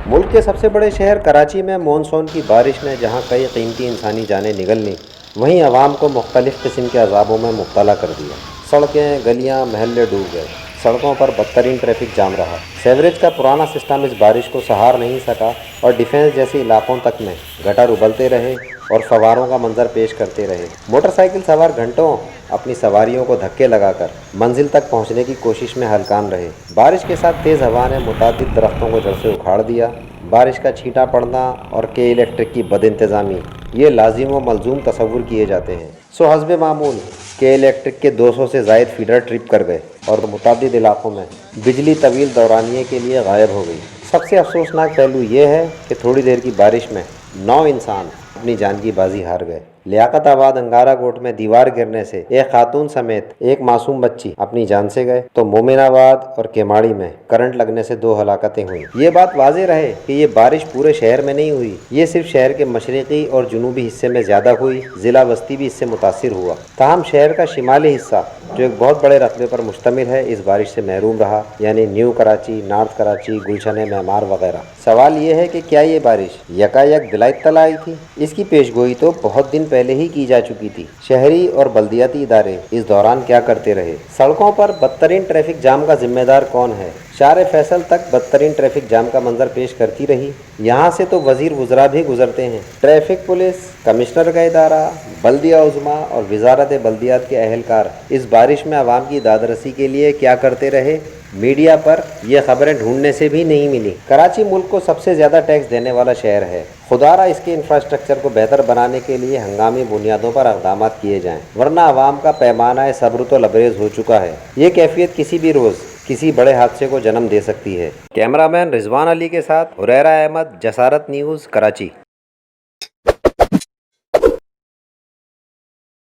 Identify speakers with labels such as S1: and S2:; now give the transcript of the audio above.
S1: ملک کے سب سے بڑے شہر کراچی میں مونسون کی بارش نے جہاں کئی قیمتی انسانی جانیں نگل لیں، وہیں عوام کو مختلف قسم کے عذابوں میں مبتلا کر دیا۔ سڑکیں، گلیاں، محلے ڈوب گئے، سڑکوں پر بدترین ٹریفک جام رہا۔ سیوریج کا پرانا سسٹم اس بارش کو سہار نہیں سکا اور ڈیفنس جیسے علاقوں تک میں گٹر ابلتے رہے اور فواروں کا منظر پیش کرتے رہے۔ موٹر سائیکل سوار گھنٹوں اپنی سواریوں کو دھکے لگا کر منزل تک پہنچنے کی کوشش میں ہلکان رہے۔ بارش کے ساتھ تیز ہوا نے متعدد درختوں کو جڑ سے اکھاڑ دیا۔ بارش کا چھینٹا پڑنا اور کے الیکٹرک کی بد انتظامی یہ لازم و ملزوم تصور کیے جاتے ہیں۔ سو حسب معمول کے الیکٹرک کے 200 سے زائد فیڈر ٹرپ کر گئے اور متعدد علاقوں میں بجلی طویل دورانیے کے لیے غائب ہو گئی۔ سب سے افسوسناک پہلو یہ ہے کہ تھوڑی دیر کی بارش میں 9 انسان اپنی جان کی بازی ہار گئے۔ لیاقت آباد انگارہ کوٹ میں دیوار گرنے سے ایک خاتون سمیت ایک معصوم بچی اپنی جان سے گئے تو مومن آباد اور کیماڑی میں کرنٹ لگنے سے 2 ہلاکتیں ہوئیں۔ یہ بات واضح رہے کہ یہ بارش پورے شہر میں نہیں ہوئی، یہ صرف شہر کے مشرقی اور جنوبی حصے میں زیادہ ہوئی، ضلع وسطی بھی اس سے متاثر ہوا۔ تاہم شہر کا شمالی حصہ جو ایک بہت بڑے رقبے پر مشتمل ہے اس بارش سے محروم رہا، یعنی نیو کراچی، نارتھ کراچی، گلشن معمار وغیرہ۔ سوال یہ ہے کہ کیا یہ بارش یکا یک بلا اطلاع آئی تھی؟ اس کی پیشگوئی تو بہت دن پہلے ہی کی جا چکی تھی۔ شہری اور بلدیاتی ادارے اس دوران کیا کرتے رہے؟ سڑکوں پر بدترین ٹریفک جام کا ذمہ دار کون ہے؟ شارع فیصل تک بدترین ٹریفک جام کا منظر پیش کرتی رہی۔ یہاں سے تو وزیر وزراء بھی گزرتے ہیں۔ ٹریفک پولیس، کمشنر کا ادارہ، بلدیہ عظمیٰ اور وزارت بلدیات کے اہلکار اس بارش میں عوام کی داد رسی کے لیے کیا کرتے رہے؟ میڈیا پر یہ خبریں ڈھونڈنے سے بھی نہیں ملی۔ کراچی ملک کو سب سے زیادہ ٹیکس دینے والا شہر ہے۔ خدا را اس کے انفراسٹرکچر کو بہتر بنانے کے لیے ہنگامی بنیادوں پر اقدامات کیے جائیں، ورنہ عوام کا پیمانہ صبر تو لبریز ہو چکا ہے۔ یہ کیفیت کسی بھی روز کسی بڑے حادثے کو جنم دے سکتی ہے۔ کیمرہ مین رضوان علی کے ساتھ حریرہ احمد، جسارت نیوز، کراچی۔